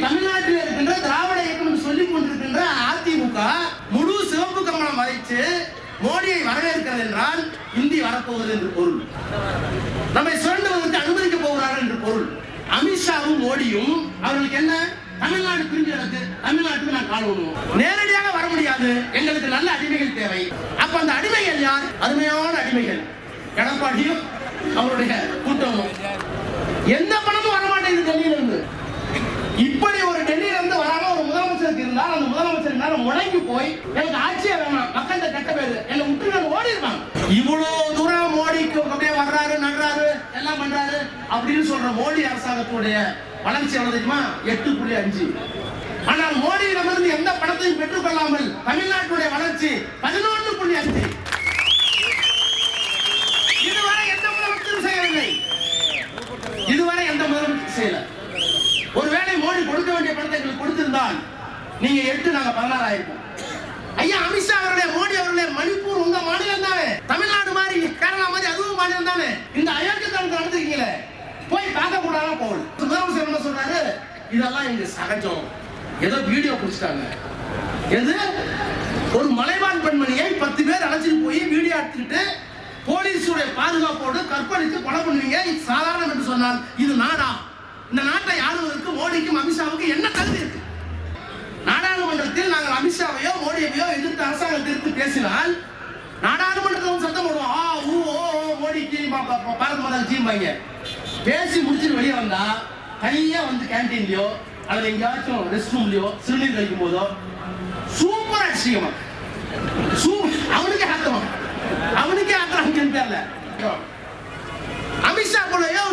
தமிழ்நாட்டில் இருக்கின்ற திராவிட இயக்கம் சொல்லிக் கொண்டிருக்கின்ற அதிமுக முழு சிவப்பு கம்பளம் வரைச்சு மோடியை வரவேற்கிறது என்றால் இந்தி வரப்போவது என்று பொருள். நம்மை சுரண்டுவதற்கு அனுமதிக்க போகிறார்கள் என்று பொருள். அமித்ஷாவும் மோடியும் அவர்களுக்கு என்ன, தமிழ்நாடு பிரிஞ்சு எனக்கு தமிழ்நாட்டுக்கு நான் கால் விடுவோம், நேரடியாக வர முடியாது, எங்களுக்கு நல்ல அடிமைகள் தேவை. அப்ப அந்த அடிமைகள் யார்? அருமையான அடிமைகள். எடப்பாடியும் அவருடைய கூட்டமும். எந்த பணமும் வரமாட்டேங்குது டெல்லியில இருந்து. இப்படி ஒரு டெல்லியில இருந்து வராம ஒரு முதலமைச்சருக்கு இருந்தால் அந்த முதலமைச்சர் நேரம் முடங்கி போய் எனக்கு ஆட்சியே வேணாம், மக்கள் கெட்ட பேரு, என்னை விட்டு ஓடி இருப்பாங்க. இவ்வளவு தூரம் மோடிக்கு அப்படியே வர்றாரு, நடுறாரு, எல்லாம் பண்றாரு அப்படின்னு சொல்ற மோடி அரசாங்கத்துடைய வளர்ச்சி எவ்வளவு தெரியுமா? 8.5. ஆனால் மோடியிடமிருந்து எந்த பணத்தையும் பெற்றுக் கொள்ளாமல் தமிழ்நாட்டுடைய வளர்ச்சி 11.5. இதுவரை எந்த முதலமைச்சரும் செய்யவில்லை. இதுவரை எந்த முதலமைச்சரும் செய்யல. ஒருவேளை மோடி கொடுக்க வேண்டிய பணத்தை எங்களுக்கு கொடுத்திருந்தால் நீங்க 8, நாங்க 16 ஆயிருப்போம். ஐயா அமித்ஷா அவர்களே, மோடி அவர்களே, மணிப்பூர் உங்க மாநிலம் தானே, தமிழ்நாடு மாதிரி கேரளா மாதிரி அதுவும் மாநிலம் தானே, இந்த அயோக்கியத்தனத்தை நடந்துருக்கீங்களே, போய் பார்க்க கூடாதா போகல. முதலமைச்சர் என்ன சொல்றாரு? இதெல்லாம் இங்க சகஜம், ஏதோ வீடியோ பிடிச்சிட்டாங்க. எது? ஒரு மலைவாழ் பெண்மணியை 10 பேர் அழைச்சிட்டு போய் வீடியோ எடுத்துக்கிட்டு போலீஸுடைய பாதுகாப்போடு கற்பழித்து கொலை பண்ணுவீங்க, இது சாதாரணம் என்று சொன்னால் இது நாடா? இந்த நாட்டை ஆளுவதற்கு மோடிக்கும் அமித்ஷாவுக்கு என்ன தகுதி இருக்கு? நாடாளுமன்றத்தில் நாங்கள் அமித்ஷாவையோ மோடியையோ எதிர்த்து அரசாங்கத்தை எதிர்த்து பேசினால் நாடாளுமன்றத்தில் சத்தம் போடுவோம், ஆ ஊ ஓ மோடிக்கு பாரத மாதா ஜீம்பாங்க. பேசி முடிச்சுட்டு வெளியே வந்தா கையா வந்து கேன்டீன்லயோ அல்லது எங்கேயாச்சும் ரெஸ்ட் ரூம்லயோ சிறுநீர் கழிக்கும் போதோ சூப்பர் அடிச்சிக்கமா, அவனுக்கே ஆத்தமா, அவனுக்கே ஆத்தம் பேர்ல. அமித்ஷா போலயோ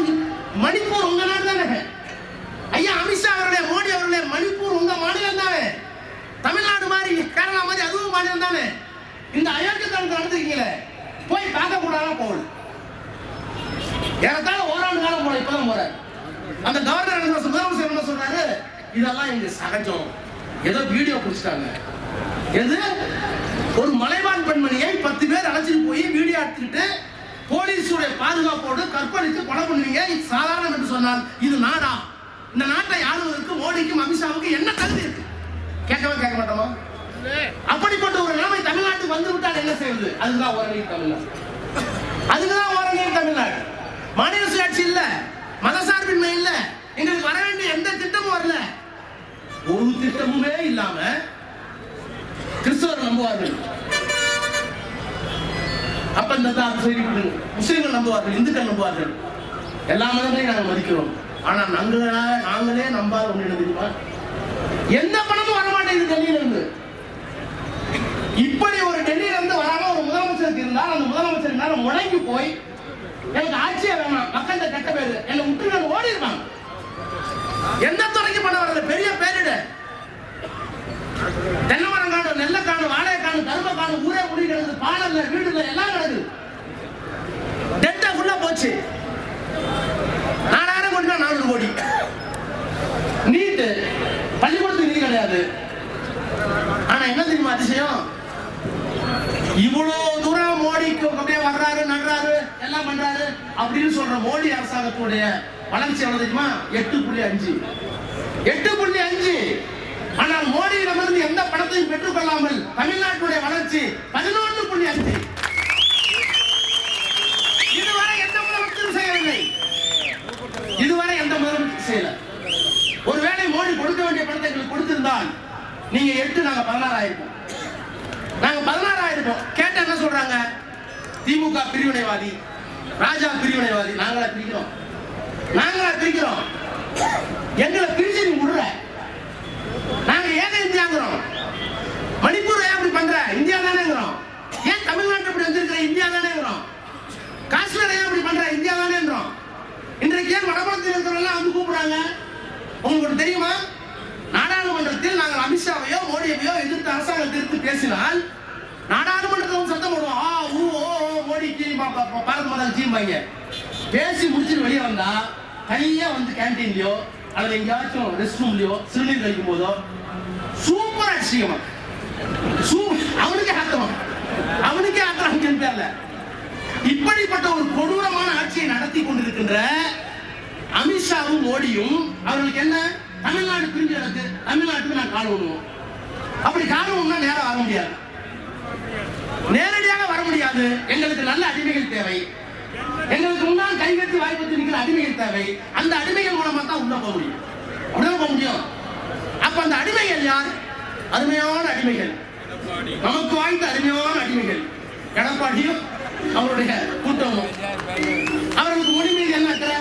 மணிப்பூர் உங்க நாடு தானே ஐயா, அமித்ஷா அவர்களே, மோடி அவர்களே, மணிப்பூர் உங்க மாநிலம் தானே, தமிழ்நாடு மாதிரி கேரளா மாதிரி அதுவும் மாநிலம் தானே, இந்த அயோக்கியத்தனத்தை நடந்துருக்கீங்களே, போய் பார்க்க கூடாதா போகல. ஏறத்தாழ ஓராண்டு காலம் போல இப்பதான் போற. அந்த கவர்னர் முதலமைச்சர் என்ன சொல்றாரு? இதெல்லாம் இங்க சகஜம், ஏதோ வீடியோ பிடிச்சிட்டாங்க. எது? ஒரு மலைவாழ் பெண்மணியை 10 பேர் அழைச்சிட்டு போய் வீடியோ எடுத்துக்கிட்டு போலீஸுடைய பாதுகாப்போடு கற்பழித்து கொலை பண்ணுவீங்க, இது சாதாரணம் என்று சொன்னால் இது நாடா? இந்த நாட்டை ஆளுவதற்கு மோடிக்கும் அமித்ஷாவுக்கு என்ன தகுதி இருக்கு? கேட்க மாட்டோமா? அப்படிப்பட்ட ஒரு நிலைமை தமிழ்நாட்டுக்கு வந்து விட்டால் என்ன செய்வது? அதுதான் ஓரணியில் தமிழ்நாடு. அதுக்குதான் ஓரணியில் தமிழ்நாடு. மாநில சுயாட்சி இல்ல, மதசார்பின்மை இல்ல, எங்களுக்கு வர வேண்டிய எந்த திட்டமும் வரல. ஒரு திட்டமுமே இல்லாம கிறிஸ்தவர் நம்புவார்கள், அப்ப இந்த முஸ்லிம்கள் நம்புவார்கள், இந்துக்கள் நம்புவார்கள், எல்லா மதங்களையும் நாங்கள் மதிக்கிறோம். ஆனா நாங்களே நம்பாத ஒண்ணு தெரியுமா? எந்த பணமும் வரமாட்டேங்குது டெல்லியில இருந்து. இப்படி ஒரு டெல்லியில இருந்து வராம ஒரு முதலமைச்சருக்கு இருந்தால் அந்த முதலமைச்சர் நேரம் முடங்கி போய் எனக்கு ஆட்சியே வேணாம், மக்கள் கெட்ட பேரு, என்னை விட்டு ஓடி இருப்பாங்க. எந்த துறைக்கு பண்ண வரல, பெரிய பேரிடு. தென்னமரம் காணும், நெல்லை காணும், வாழை காணும், கரும்பை காணும், ஊரே குடி கிடக்குது, பாடல்ல வீடுல எல்லாம் கிடக்குது. டெல்டா ஃபுல்லா போச்சு. 4000 கோடி 400 கோடி. நீட்டு பள்ளிக்கூடத்துக்கு நிதி கிடையாது. ஆனா என்ன தெரியுமா அதிசயம்? இவ்வளவு தூரம் மோடிக்கு அப்படியே வர்றாரு, நடுறாரு, எல்லாம் பண்றாரு அப்படின்னு சொல்ற மோடி அரசாங்கத்துடைய வளர்ச்சி எவ்வளவு தெரியுமா? 8.5. 8.5. ஆனால் மோடியிடமிருந்து எந்த பணத்தையும் பெற்றுக் கொள்ளாமல் தமிழ்நாட்டுடைய வளர்ச்சி 11.5. இதுவரை எந்த முதலமைச்சரும் செய்யவில்லை. இதுவரை எந்த முதலமைச்சரும் செய்யல. ஒருவேளை மோடி கொடுக்க வேண்டிய பணத்தை எங்களுக்கு கொடுத்திருந்தால் நீங்க 8, நாங்க 16 ஆயிருப்போம். நாங்க 16 ஆயிருப்போம். கேட்ட என்ன சொல்றாங்க? திமுக பிரிவினைவாதி, ராஜா பிரிவினைவாதி. நாங்களா பிரிக்கிறோம்? எங்களை பிரிச்சு நீ விடுற. நாங்க ஏக இந்தியாங்கிறோம். மணிப்பூர் ஏன் அப்படி பண்ற? இந்தியா தானேங்கிறோம். ஏன் தமிழ்நாட்டு அப்படி வந்திருக்கிற? இந்தியா தானேங்கிறோம். காஷ்மீர் ஏன் அப்படி பண்ற? இந்தியா தானேங்கிறோம். இன்றைக்கு ஏன் வடபுறத்தில் இருக்கிறவங்க வந்து கூப்பிடுறாங்க? உங்களுக்கு தெரியுமா? நாடாளுமன்றத்தில் நாங்கள் அமித்ஷாவையோ மோடியையோ எதிர்த்து அரசாங்கத்தை எதிர்த்து பேசினால் நாடாளுமன்றத்தில் சத்தம் போடுவோம், ஆ ஊ ஓ மோடிக்கு பாரத மாதா ஜீம்பாங்க. பேசி முடிச்சுட்டு வெளியே வந்தா கையா வந்து கேன்டீன்லயோ அல்லது எங்கேயாச்சும் ரெஸ்ட் ரூம்லயோ சிறுநீர் கழிக்கும் போதோ சூப்பர் அடிச்சிக்கமா, அவனுக்கே ஆத்தமா, அவனுக்கே ஆத்திரம் பேர்ல. இப்படிப்பட்ட ஒரு கொடூரமான ஆட்சியை நடத்தி கொண்டிருக்கின்ற அமித்ஷாவும் மோடியும் அவர்களுக்கு என்ன, தமிழ்நாடு பிரிஞ்சு எனக்கு தமிழ்நாட்டுக்கு நான் கால் விடுவோம். அப்படி கால் விடணும்னா நேரம் வர முடியாது, நேரடியாக வர முடியாது. எங்களுக்கு நல்ல அடிமைகள் தேவை, எங்களுக்கு முன்னால் கைகட்டி வாய்ப்பு நிற்கிற அடிமைகள் தேவை. அந்த அடிமைகள் மூலமா தான் உள்ள போக முடியும், அப்படிதான் போக முடியும். அப்ப அந்த அடிமைகள் யார்? அருமையான அடிமைகள், நமக்கு வாய்ந்த அருமையான அடிமைகள். எடப்பாடியும் அவருடைய கூட்டமும். அவர்களுக்கு மொழி மீது என்ன அக்கறை,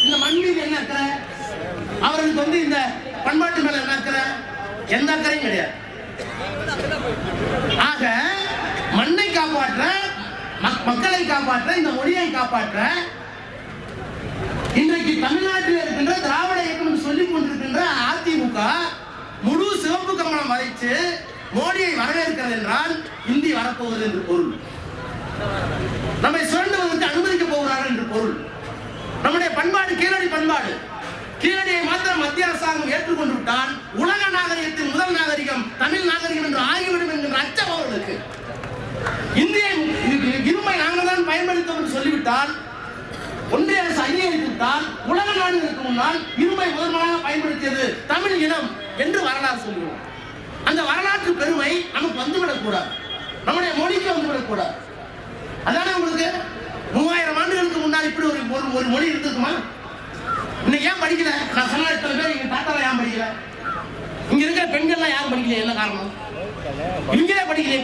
இந்த மண் மீது என்ன அக்கறை, அவர்களுக்கு இந்த பண்பாட்டு மேல என்ன அக்கறை? எந்த அக்கறையும் கிடையாது. ஆக மண்ணை காப்பாற்ற, மக்களை காப்பாற்ற, இந்த மொழியை காப்பாற்ற இன்றைக்கு தமிழ்நாட்டில் இருக்கின்ற திராவிட இயக்கம் சொல்லிக் கொண்டிருக்கின்ற அதிமுக முழு சிவப்பு கம்பளம் வரைச்சு மோடியை வரவேற்கிறது என்றால் இந்தி வரப்போகிறது என்று பொருள். நம்மை சுரண்டுவதற்கு அனுமதிக்க போகிறார்கள் என்று பொருள். நம்முடைய பண்பாடு கீழடி பண்பாடு, கீழடியை மாத்திரம் மத்திய அரசாங்கம் ஏற்றுக்கொண்டு விட்டால் உலக நாகரிகத்தின் முதல் நாகரிகம் தமிழ் நாகரிகம் என்று ஆகிவிடும் என்கின்ற அச்சம் அவர்களுக்கு. இந்திய இருமை நாங்கள் தான் பயன்படுத்தோம் என்று சொல்லிவிட்டால், ஒன்றிய அரசு அங்கீகரித்துவிட்டால் உலக நாடுகளுக்கு முன்னால் இருமை முதன்மையாக பயன்படுத்தியது தமிழ் இனம் என்று வரலாறு சொல்லுவோம். அந்த வரலாற்று பெருமை நமக்கு வந்துவிடக்கூடாது, நம்முடைய மொழிக்கு வந்துவிடக்கூடாது. அதானே உங்களுக்கு 3000 ஆண்டுகளுக்கு முன்னால் இப்படி ஒரு மொழி இருந்திருக்குமா? இன்னைக்கு ஏன் படிக்கல? நான் சொன்ன இத்தனை பேர் எங்க தாத்தாவை ஏன் படிக்கல? இங்க இருக்கிற பெண்கள்லாம் யாரும் படிக்கல, என்ன காரணம்? இங்கே படிக்கல,